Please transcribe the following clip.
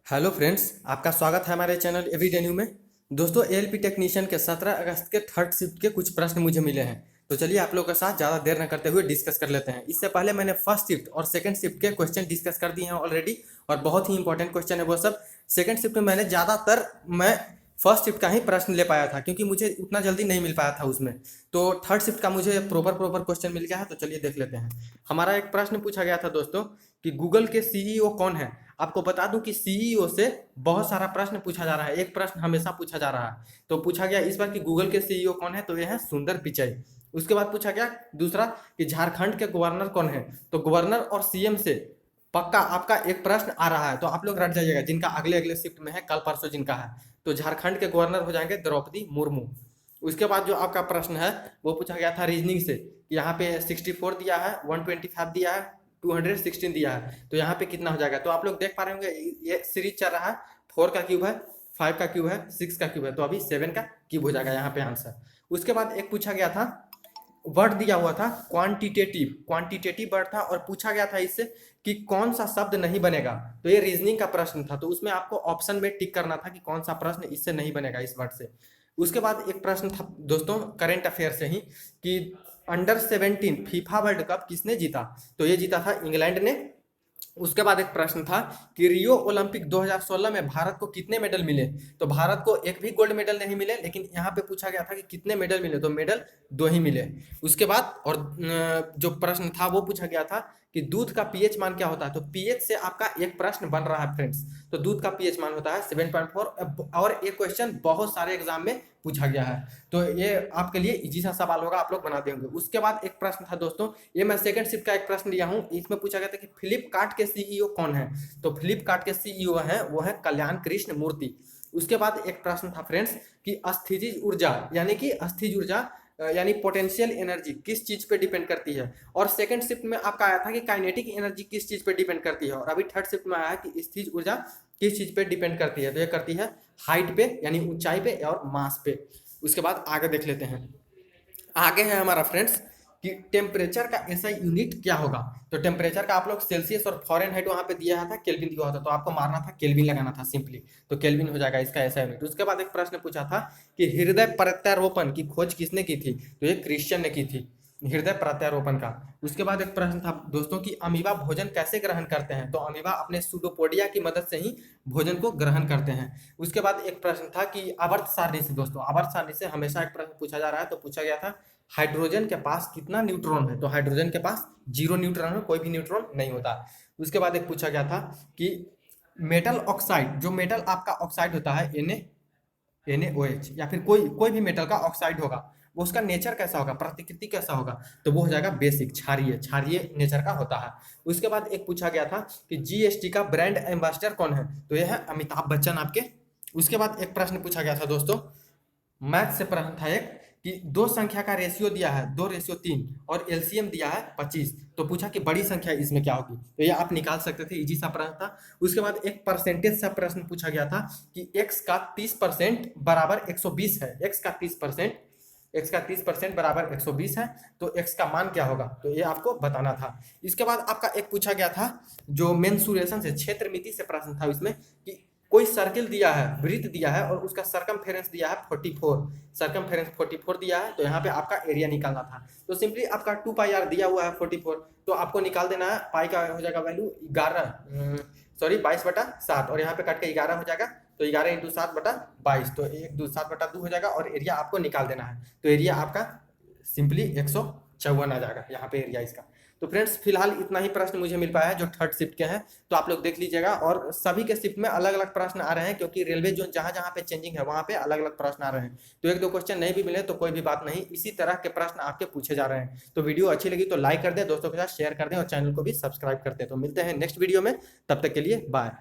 Hello friends, आपका स्वागत है हमारे चैनल एवरीडे न्यू में। दोस्तों, एएलपी टेक्नीशियन के 17 अगस्त के थर्ड शिफ्ट के कुछ प्रश्न मुझे मिले हैं। तो चलिए आप लोगों के साथ ज़्यादा देर न करते हुए डिस्कस कर लेते हैं। इससे पहले मैंने फर्स्ट शिफ्ट और सेकंड शिफ्ट के क्वेश्चन डिस्कस कर दिए हैं ऑलरेडी, और बहुत ही इंपॉर्टेंट क्वेश्चन है वो सब। सेकंड शिफ्ट में मैंने ज़्यादातर मैं फर्स्ट शिफ्ट का ही प्रश्न ले पाया था, क्योंकि मुझे उतना जल्दी नहीं मिल पाया था उसमें। तो थर्ड शिफ्ट का मुझे प्रॉपर क्वेश्चन मिल गया है। तो चलिए देख लेते हैं। हमारा एक प्रश्न पूछा गया था दोस्तों कि गूगल के सीईओ कौन है। आपको बता दूं कि सीईओ से बहुत सारा प्रश्न पूछा जा रहा है, एक प्रश्न हमेशा पूछा जा रहा है। तो पूछा गया इस बार कि गूगल के सीईओ कौन है, तो ये है सुंदर पिचाई। उसके बाद पूछा गया दूसरा कि झारखंड के गवर्नर कौन है। तो गवर्नर और सीएम से पक्का आपका एक प्रश्न आ रहा है, तो आप लोग रट जाइएगा जिनका अगले अगले शिफ्ट में है, कल परसों जिनका है। तो झारखंड के गवर्नर हो जाएंगे द्रौपदी मुर्मू। उसके बाद जो आपका प्रश्न है वो पूछा गया था रीजनिंग से। यहाँ पे 64 दिया है, 125 दिया है, 216 दिया है, तो यहाँ पे कितना हो जाएगा। तो आप लोग देख पा रहे होंगे ये सीरीज चल रहा है। 4 का क्यूब है, 5 का क्यूब है, 6 का क्यूब है, तो अभी 7 का क्यूब हो जाएगा यहाँ पे आंसर। उसके बाद एक पूछा गया था, वर्ड दिया हुआ था क्वांटिटेटिव वर्ड था, और पूछा गया था इससे कि कौन सा शब्द नहीं बनेगा। तो ये रीजनिंग का प्रश्न था, तो उसमें आपको ऑप्शन में टिक करना था कि कौन सा प्रश्न इससे नहीं बनेगा, इस वर्ड से। उसके बाद एक प्रश्न था दोस्तों करंट अफेयर से ही कि अंडर 17 फीफा वर्ल्ड कप किसने जीता। तो ये जीता था इंग्लैंड ने। उसके बाद एक प्रश्न था कि रियो ओलंपिक 2016 में भारत को कितने मेडल मिले। तो भारत को एक भी गोल्ड मेडल नहीं मिले, लेकिन यहाँ पे पूछा गया था कि कितने मेडल मिले, तो मेडल 2 ही मिले। उसके बाद और जो प्रश्न था वो पूछा गया था कि दूध का पीएच मान क्या होता है। तो पीएच से आपका एक प्रश्न बन रहा है फ्रेंड्स। तो दूध का पीएच मान होता है 7.4, और ये क्वेश्चन बहुत सारे एग्जाम में पूछा गया है, तो ये आपके लिए इजी सा सवाल होगा, आप लोग बना देंगे। उसके बाद एक प्रश्न था दोस्तों, ये मैं सेकंड शिफ्ट का एक प्रश्न लिया हूँ। इसमें पूछा गया था कि फ्लिपकार्ट के सीईओ कौन है। तो फ्लिपकार्ट के सीईओ है वो है कल्याण कृष्ण मूर्ति। उसके बाद एक प्रश्न था फ्रेंड्स कि अस्थिज ऊर्जा यानी पोटेंशियल एनर्जी किस चीज पे डिपेंड करती है। और सेकंड शिफ्ट में आपका आया था कि काइनेटिक एनर्जी किस चीज पे डिपेंड करती है, और अभी थर्ड शिफ्ट में आया है कि स्थिज ऊर्जा किस चीज पे डिपेंड करती है। तो ये करती है हाइट पे, यानी ऊंचाई पे और मास पे। उसके बाद आगे देख लेते हैं। आगे है हमारा फ्रेंड्स कि टेम्परेचर का ऐसा यूनिट क्या होगा। तो टेम्परेचर का आप लोग सेल्सियस और फॉरेनहाइट वहां पे दिया था, केल्विन दिया हुआ था, तो आपको मारना था केल्विन लगाना था सिंपली। तो केल्विन हो जाएगा इसका ऐसा यूनिट। उसके बाद एक प्रश्न पूछा था कि हृदय प्रत्यारोपण की खोज किसने की थी। तो ये क्रिश्चियन ने की थी, हृदय प्रत्यारोपण का। उसके बाद एक प्रश्न था दोस्तों कि अमीबा भोजन कैसे ग्रहण करते हैं। तो अमीबा अपने सूडोपोडिया की मदद से ही भोजन को ग्रहण करते हैं। उसके बाद एक प्रश्न था कि आवर्त सारणी से, दोस्तों आवर्त सारणी से हमेशा एक प्रश्न पूछा जा रहा है। तो पूछा गया था हाइड्रोजन के पास कितना न्यूट्रॉन है। तो हाइड्रोजन के पास 0 न्यूट्रॉन है, कोई भी न्यूट्रॉन नहीं होता। उसके बाद एक पूछा गया था कि मेटल ऑक्साइड, जो मेटल आपका ऑक्साइड होता है NaOH, या फिर कोई कोई भी मेटल का ऑक्साइड होगा, वो उसका नेचर कैसा होगा, प्रतिकृति कैसा होगा। तो वो हो जाएगा बेसिक, क्षारीय नेचर का होता है। उसके बाद एक पूछा गया था कि जीएसटी का ब्रांड एम्बेसडर कौन है। तो ये है अमिताभ बच्चन आपके। उसके बाद एक प्रश्न पूछा गया था दोस्तों, मैथ से प्रश्न था एक कि दो संख्या का रेशियो दिया है 2:3 और एलसीएम दिया है 25। तो पूछा कि बड़ी संख्या इसमें क्या होगी। तो ये आप निकाल सकते थे, इजी सा प्रश्न था। उसके बाद एक परसेंटेज सा प्रश्न पूछा गया था कि x का 30% बराबर 120 है। x का 30% बराबर 120 है, तो x का मान क्या होगा, तो ये आपको बताना था। इसके बाद आपका एक पूछा गया था जो मेंसुरेशन से, क्षेत्रमिति से प्रश्न था इसमें कि कोई सर्किल दिया है, वृत्त दिया है, और उसका सरकमफेरेंस दिया है 44, सरकमफेरेंस 44 दिया है। तो यहाँ पे आपका एरिया निकालना था। तो सिंपली आपका 2πr दिया हुआ है 44, तो आपको निकाल देना है। पाई का हो जाएगा वैल्यू 22/7, और यहाँ पे कट के 11 हो जाएगा। तो 11 × 7/22, तो 7/2 हो जाएगा, और एरिया आपको निकाल देना है। तो एरिया आपका सिंपली 154 आ जाएगा यहाँ पे एरिया इसका। तो फ्रेंड्स फिलहाल इतना ही प्रश्न मुझे मिल पाया है जो थर्ड शिफ्ट के हैं, तो आप लोग देख लीजिएगा। और सभी के शिफ्ट में अलग अलग प्रश्न आ रहे हैं, क्योंकि रेलवे जोन जहां जहां पे चेंजिंग है वहां पे अलग अलग प्रश्न आ रहे हैं। तो एक दो क्वेश्चन नहीं भी मिले तो कोई भी बात नहीं, इसी तरह के प्रश्न आपके पूछे जा रहे हैं। तो वीडियो अच्छी लगी तो लाइक कर दें, दोस्तों के साथ शेयर कर दें, और चैनल को भी सब्सक्राइब कर दें। तो मिलते हैं नेक्स्ट वीडियो में, तब तक के लिए बाय।